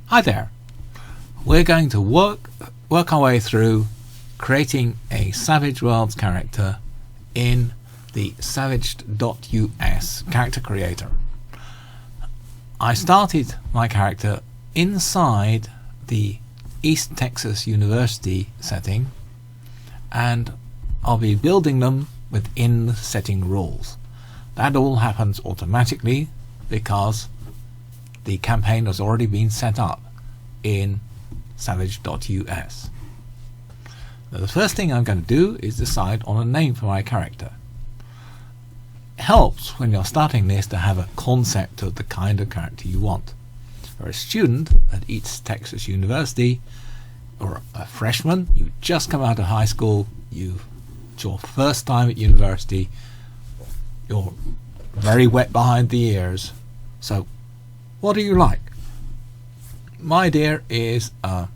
Hi there. We're going to work our way through creating a Savage Worlds character in the savaged.us character creator. I started my character inside the East Texas University setting, and I'll be building them within the setting rules. That all happens automatically because the campaign has already been set up in savage.us. Now, the first thing I'm going to do is decide on a name for my character. It helps when you're starting this to have a concept of the kind of character you want. You're a student at East Texas University, or a freshman, you've just come out of high school, it's your first time at university, you're very wet behind the ears, so what do you like? My idea is that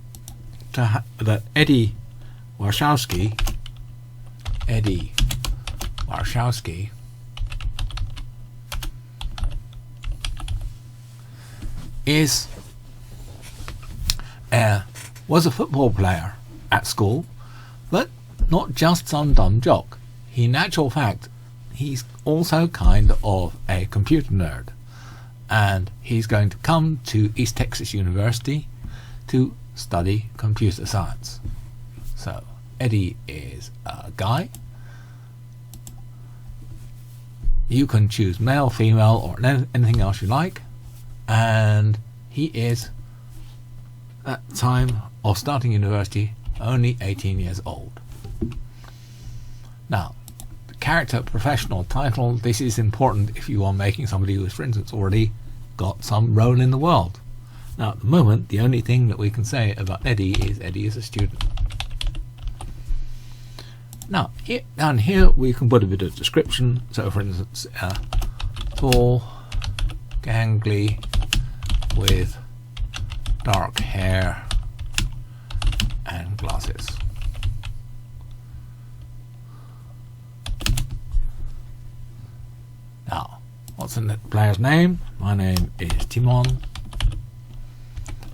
Eddie Warshawski was a football player at school, but not just some dumb jock. In actual fact, he's also kind of a computer nerd, and he's going to come to East Texas University to study computer science. So Eddie is a guy. You can choose male, female, or anything else you like, and he is, at the time of starting university, only 18 years old. Now, the character professional title, this is important if you are making somebody who is, for instance, already got some role in the world. Now, at the moment, the only thing that we can say about Eddie is a student. Now, down here we can put a bit of description. So, for instance, tall, gangly, with dark hair and glasses. Now, what's the player's name? My name is Timon,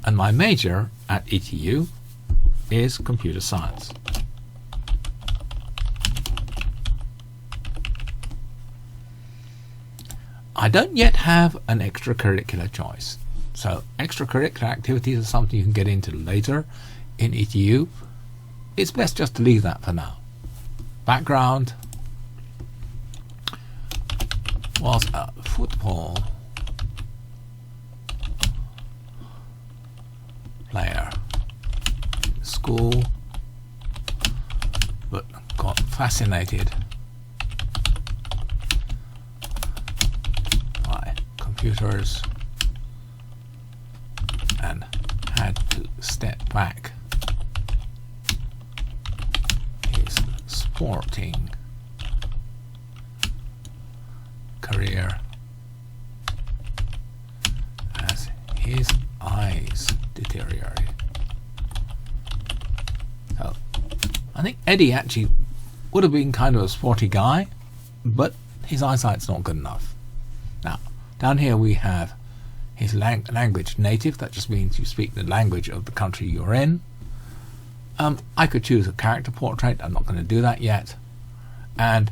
and my major at ETU is computer science. I don't yet have an extracurricular choice. So extracurricular activities are something you can get into later in ETU. It's best just to leave that for now. Background was a football player in school, but got fascinated by computers and had to step back his sporting career as his eyes deteriorated. So I think Eddie actually would have been kind of a sporty guy, but his eyesight's not good enough. Now, down here we have his language native. That just means you speak the language of the country you're in. I could choose a character portrait. I'm not going to do that yet. And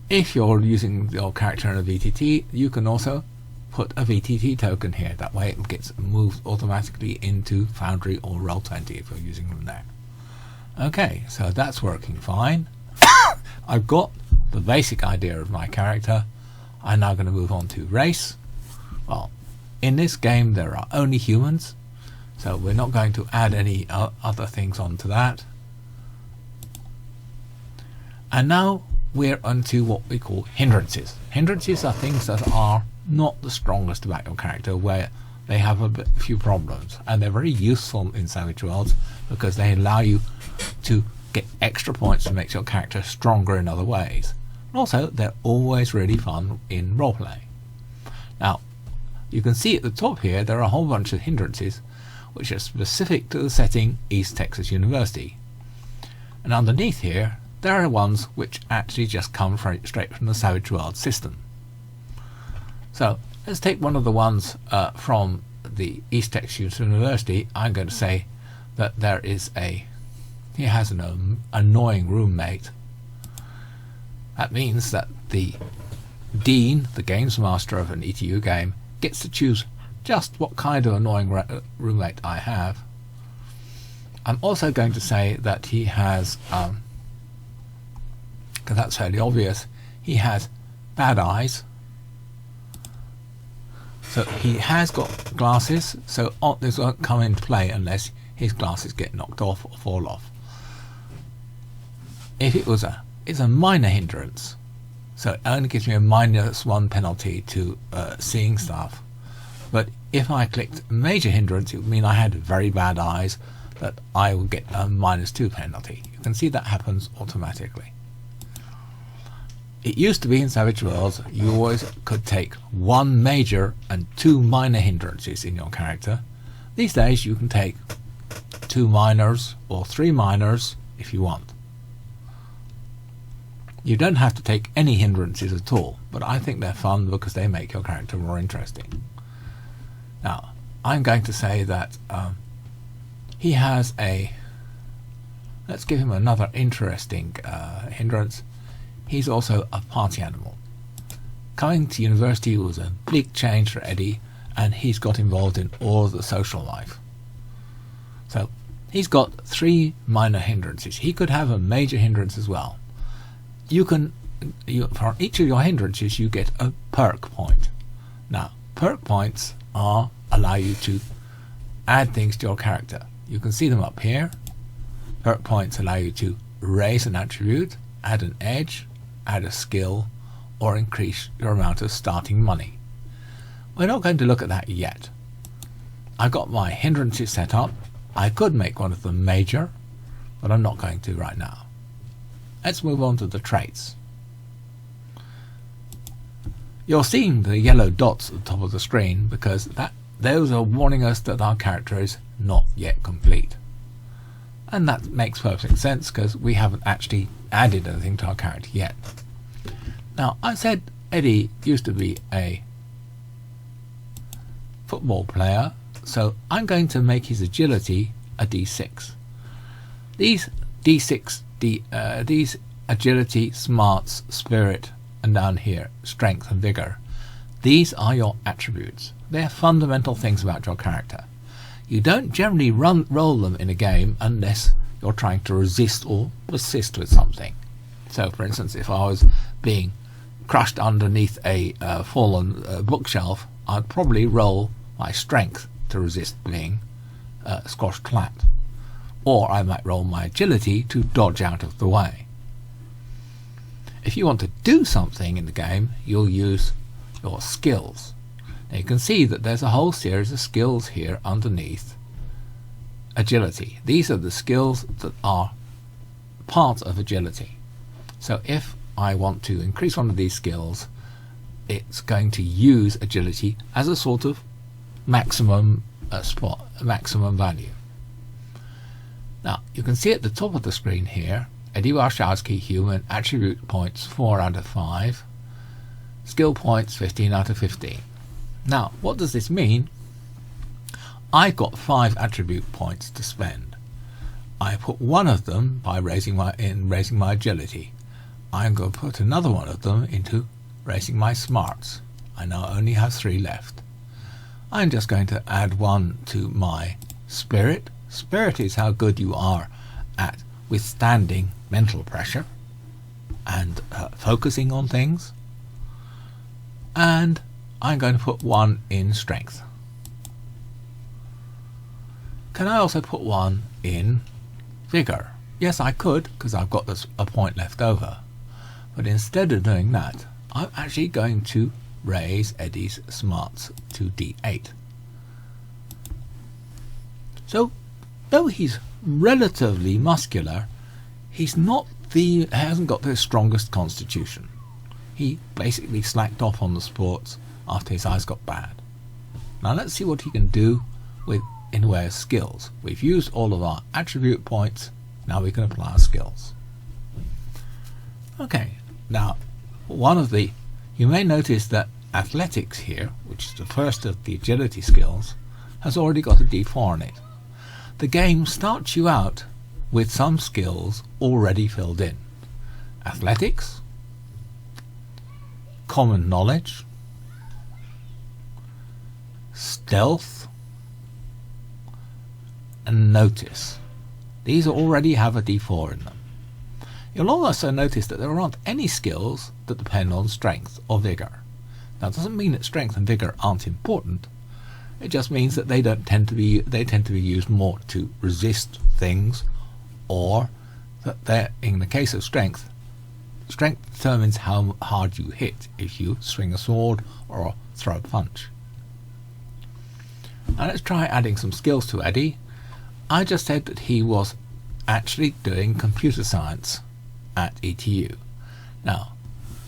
if you're using your character in a VTT, you can also put a VTT token here. That way it gets moved automatically into Foundry or Roll20 if you're using them there. Okay, so that's working fine. I've got the basic idea of my character. I'm now going to move on to race. Well, in this game there are only humans, so we're not going to add any other things onto that. And now we're onto what we call hindrances. Hindrances are things that are not the strongest about your character, where they have a few problems, and they're very useful in Savage Worlds because they allow you to get extra points to make your character stronger in other ways. And also, they're always really fun in roleplay. Now, you can see at the top here there are a whole bunch of hindrances which are specific to the setting East Texas University. And underneath here there are ones which actually just come straight from the Savage Worlds system. So let's take one of the ones from the East Texas University, I'm going to say that he has an annoying roommate. That means that the dean, the games master of an ETU game, gets to choose just what kind of annoying roommate I have. I'm also going to say that he has, because that's fairly obvious, he has bad eyes. So he has got glasses, so this won't come into play unless his glasses get knocked off or fall off. If it's a minor hindrance, so it only gives me a -1 penalty to seeing stuff. But if I clicked major hindrance, it would mean I had very bad eyes, that I would get a -2 penalty. You can see that happens automatically. It used to be in Savage Worlds you always could take 1 major and 2 minor hindrances in your character. These days you can take 2 minors or 3 minors if you want. You don't have to take any hindrances at all, but I think they're fun because they make your character more interesting. Now, I'm going to say that he has let's give him another interesting hindrance. He's also a party animal. Coming to university was a big change for Eddie, and he's got involved in all of the social life. So he's got 3 minor hindrances. He could have a major hindrance as well. For each of your hindrances you get a perk point. Now, perk points allow you to add things to your character. You can see them up here. Perk points allow you to raise an attribute, add an edge, add a skill, or increase your amount of starting money. We're not going to look at that yet. I've got my hindrances set up. I could make one of them major, but I'm not going to right now. Let's move on to the traits. You're seeing the yellow dots at the top of the screen because those are warning us that our character is not yet complete. And that makes perfect sense because we haven't actually added anything to our character yet. Now, I said Eddie used to be a football player, so I'm going to make his agility a D6. These agility, smarts, spirit, and down here, strength and vigor, these are your attributes. They're fundamental things about your character. You don't generally roll them in a game unless you're trying to resist or persist with something. So, for instance, if I was being crushed underneath a fallen bookshelf, I'd probably roll my strength to resist being squashed flat. Or I might roll my agility to dodge out of the way. If you want to do something in the game, you'll use your skills. Now you can see that there's a whole series of skills here underneath agility. These are the skills that are part of agility. So if I want to increase one of these skills, it's going to use agility as a sort of maximum value. Now you can see at the top of the screen here, Eddie Warshawski, human, attribute points 4 out of 5, skill points 15 out of 15. Now, what does this mean? I've got 5 attribute points to spend. I put one of them by raising my agility. I'm going to put another one of them into raising my smarts. I now only have 3 left. I'm just going to add one to my spirit. Spirit is how good you are at withstanding mental pressure and focusing on things. And I'm going to put one in strength. Can I also put one in vigor? Yes, I could, because I've got a point left over. But instead of doing that, I'm actually going to raise Eddie's smarts to D8. So, though he's relatively muscular, he hasn't got the strongest constitution. He basically slacked off on the sports after his eyes got bad. Now let's see what he can do in the way of skills. We've used all of our attribute points, now we can apply our skills. Okay, now you may notice that athletics here, which is the first of the agility skills, has already got a D4 on it. The game starts you out with some skills already filled in. Athletics, common knowledge, stealth, and notice. These already have a D4 in them. You'll also notice that there aren't any skills that depend on strength or vigour. Now, it doesn't mean that strength and vigour aren't important. It just means that they tend to be used more to resist things, or that in the case of strength determines how hard you hit if you swing a sword or throw a punch. Now let's try adding some skills to Eddie. I just said that he was actually doing computer science at ETU. Now,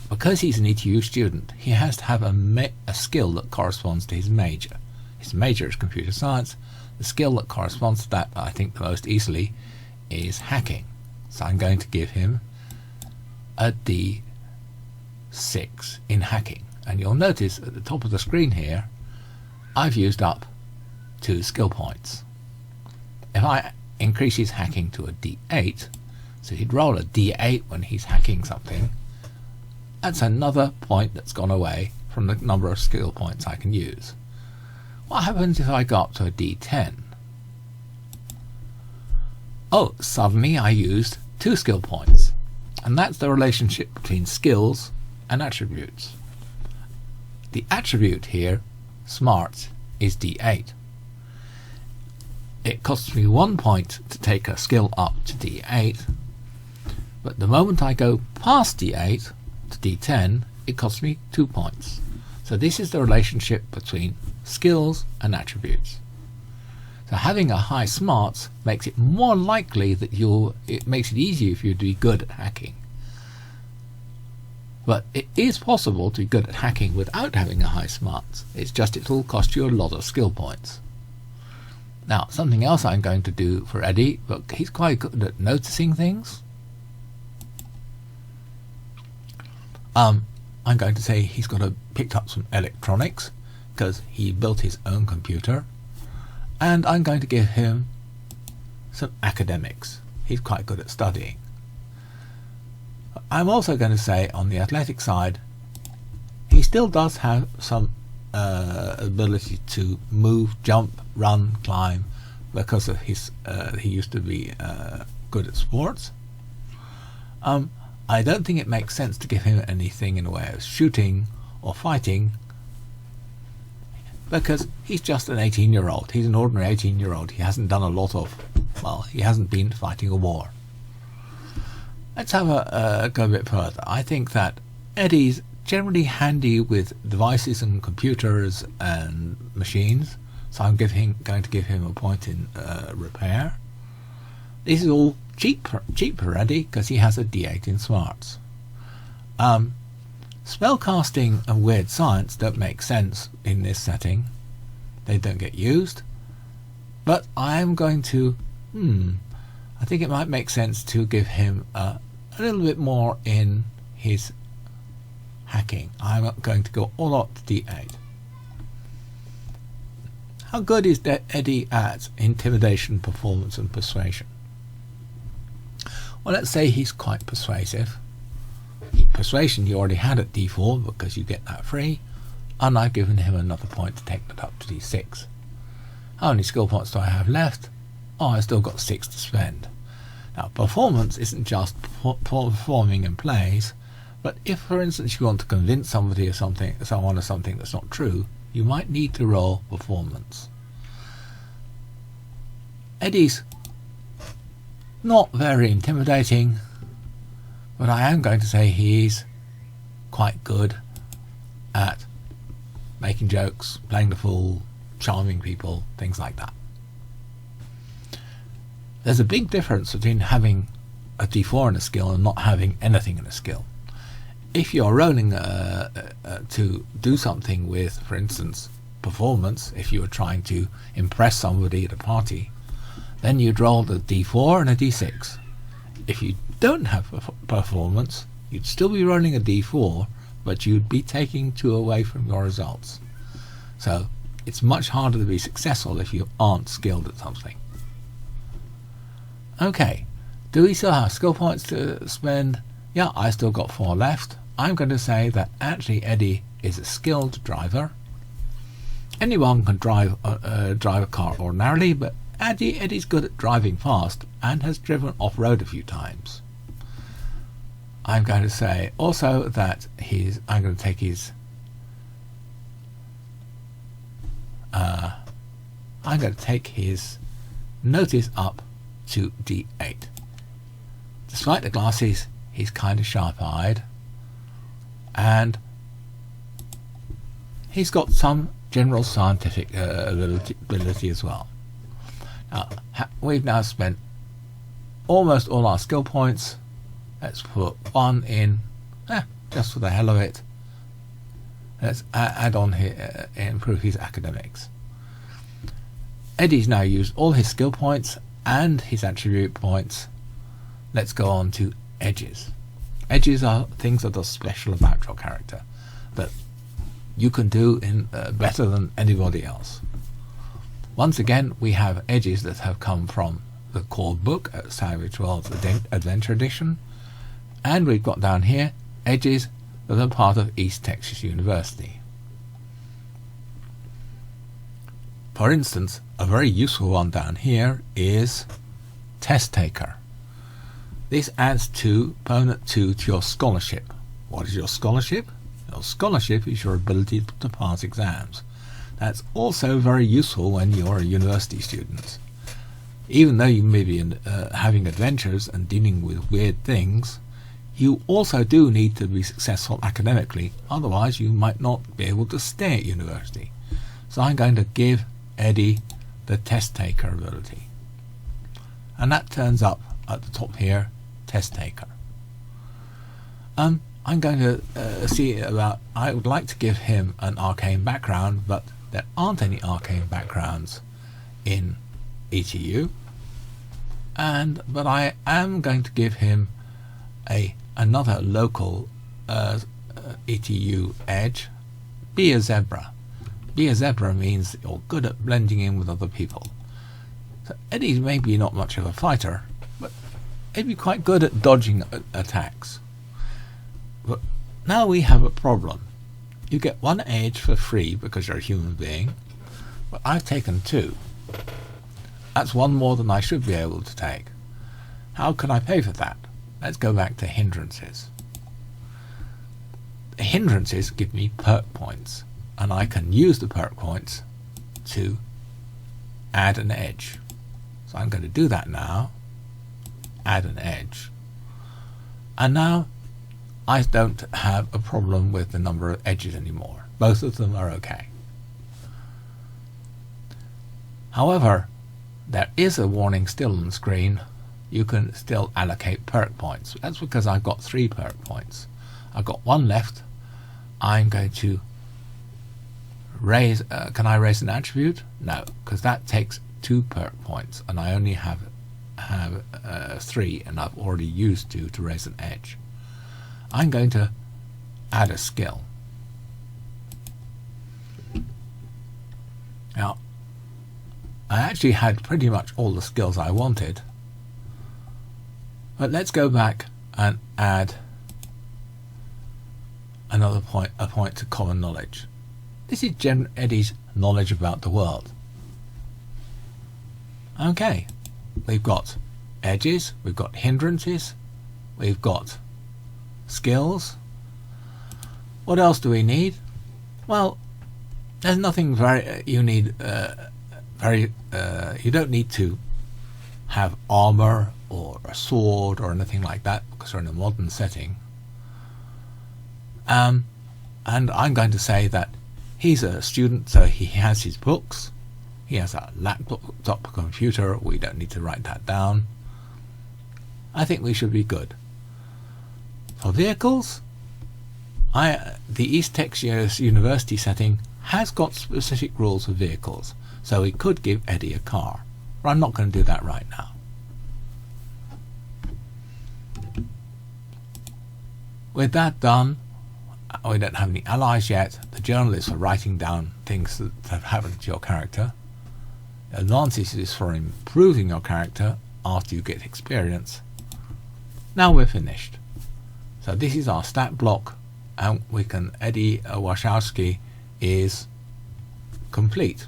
because he's an ETU student, he has to have a skill that corresponds to his major. His major is computer science. The skill that corresponds to that, I think the most easily, is hacking. So I'm going to give him a D6 in hacking. And you'll notice at the top of the screen here, I've used up 2 skill points. If I increase his hacking to a D8, so he'd roll a D8 when he's hacking something, that's another point that's gone away from the number of skill points I can use. What happens if I go up to a D10? Oh, suddenly I used 2 skill points. And that's the relationship between skills and attributes. The attribute here, smart, is D8. It costs me 1 point to take a skill up to D8, but the moment I go past D8 to D10, it costs me 2 points. So this is the relationship between skills and attributes. So having a high smarts makes it more likely that it makes it easier for you to be good at hacking. But it is possible to be good at hacking without having a high smarts. It's just it will cost you a lot of skill points. Now, something else I'm going to do for Eddie, look, he's quite good at noticing things. I'm going to say he's got picked up some electronics because he built his own computer, and I'm going to give him some academics. He's quite good at studying. I'm also going to say on the athletic side, he still does have some ability to move, jump, run, climb, because of his he used to be good at sports. I don't think it makes sense to give him anything in the way of shooting or fighting, because he's just an 18-year-old. He's an ordinary 18-year-old. He hasn't done a lot of, well, he hasn't been fighting a war. Let's have go a bit further. I think that Eddie's generally handy with devices and computers and machines, so I'm going to give him a point in repair. This is all cheap for Eddie because he has a D8 in smarts. Spellcasting and weird science don't make sense in this setting. They don't get used. But I am going to, I think it might make sense to give him a little bit more in his hacking. I'm going to go all up to D8. How good is Eddie at intimidation, performance and persuasion? Well, let's say he's quite persuasive. Persuasion you already had at D4 because you get that free, and I've given him another point to take that up to D6. How many skill points do I have left? Oh, I've still got 6 to spend. Now, performance isn't just performing in plays, but if, for instance, you want to convince someone of something that's not true, you might need to roll performance. Eddie's not very intimidating, but I am going to say he's quite good at making jokes, playing the fool, charming people, things like that. There's a big difference between having a D4 in a skill and not having anything in a skill. If you're rolling to do something with, for instance, performance, if you were trying to impress somebody at a party, then you'd roll a D4 and a D6. If you don't have performance, you'd still be rolling a D4, but you'd be taking 2 away from your results. So it's much harder to be successful if you aren't skilled at something. Okay, do we still have skill points to spend? Yeah, I still got 4 left. I'm going to say that actually Eddie is a skilled driver. Anyone can drive a car ordinarily, but Eddie's good at driving fast and has driven off-road a few times. I'm going to say also that I'm going to take his notice up to D8. Despite the glasses, he's kind of sharp-eyed, and he's got some general scientific ability as well. Now, we've now spent almost all our skill points. Let's put 1 in, just for the hell of it. Let's add on here, improve his academics. Eddie's now used all his skill points and his attribute points. Let's go on to edges. Edges are things that are special about your character that you can do in better than anybody else. Once again, we have edges that have come from the core book at Savage Worlds Adventure Edition, and we've got down here edges that are part of East Texas University. For instance, a very useful one down here is Test Taker. This adds component 2 to your scholarship. What is your scholarship? Your scholarship is your ability to pass exams. That's also very useful when you're a university student. Even though you may be having adventures and dealing with weird things, you also do need to be successful academically, otherwise you might not be able to stay at university. So I'm going to give Eddie the Test Taker ability. And that turns up at the top here, Test Taker. I'm going to see about, I would like to give him an arcane background, but there aren't any arcane backgrounds in ETU. But I am going to give him another local ETU edge. Be a zebra. Be a zebra means you're good at blending in with other people. So Eddie's maybe not much of a fighter, but he'd be quite good at dodging attacks. But now we have a problem. You get 1 edge for free because you're a human being, but I've taken 2. That's 1 more than I should be able to take. How can I pay for that? Let's go back to hindrances. The hindrances give me perk points, and I can use the perk points to add an edge. So I'm going to do that now. Add an edge. And now I don't have a problem with the number of edges anymore. Both of them are okay. However, there is a warning still on the screen. You can still allocate perk points. That's because I've got 3 perk points. I've got 1 left. I'm going to raise, can I raise an attribute? No, because that takes 2 perk points, and I only have 3, and I've already used 2 to raise an edge. I'm going to add a skill. Now, I actually had pretty much all the skills I wanted, but let's go back and add another point, a point to common knowledge. This is Eddie's knowledge about the world. Okay, we've got edges, we've got hindrances, we've got skills. What else do we need? Well, there's nothing very you need. You don't need to have armor or a sword or anything like that because we're in a modern setting. And I'm going to say that he's a student, so he has his books. He has a laptop computer. We don't need to write that down. I think we should be good. For vehicles, the East Texas University setting has got specific rules for vehicles, so we could give Eddie a car. But I'm not going to do that right now. With that done, we don't have any allies yet. The journalists are writing down things that have happened to your character. Advances is for improving your character after you get experience. Now we're finished. So this is our stat block, and we can Eddie Wachowski is complete.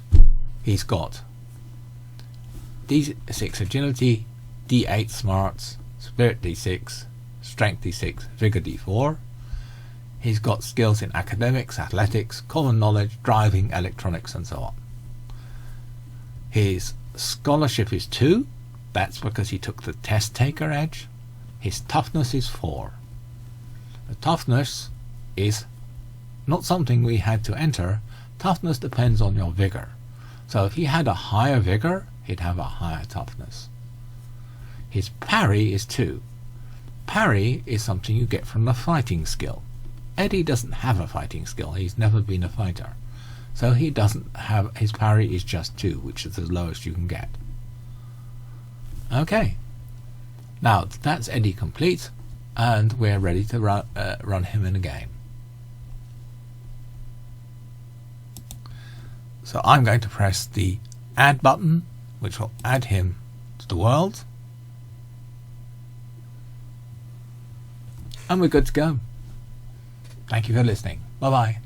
He's got D6 agility, D8 smarts, spirit D6, strength D6, vigor D4. He's got skills in academics, athletics, common knowledge, driving, electronics, and so on. His scholarship is 2. That's because he took the test taker edge. His toughness is 4. The toughness is not something we had to enter. Toughness depends on your vigor. So if he had a higher vigor, he'd have a higher toughness. His parry is 2. Parry is something you get from the fighting skill. Eddie doesn't have a fighting skill. He's never been a fighter. So he doesn't have, his parry is just 2, which is the lowest you can get. Okay. Now that's Eddie complete, and we're ready to run him in a game. So I'm going to press the add button, which will add him to the world. And we're good to go. Thank you for listening. Bye bye.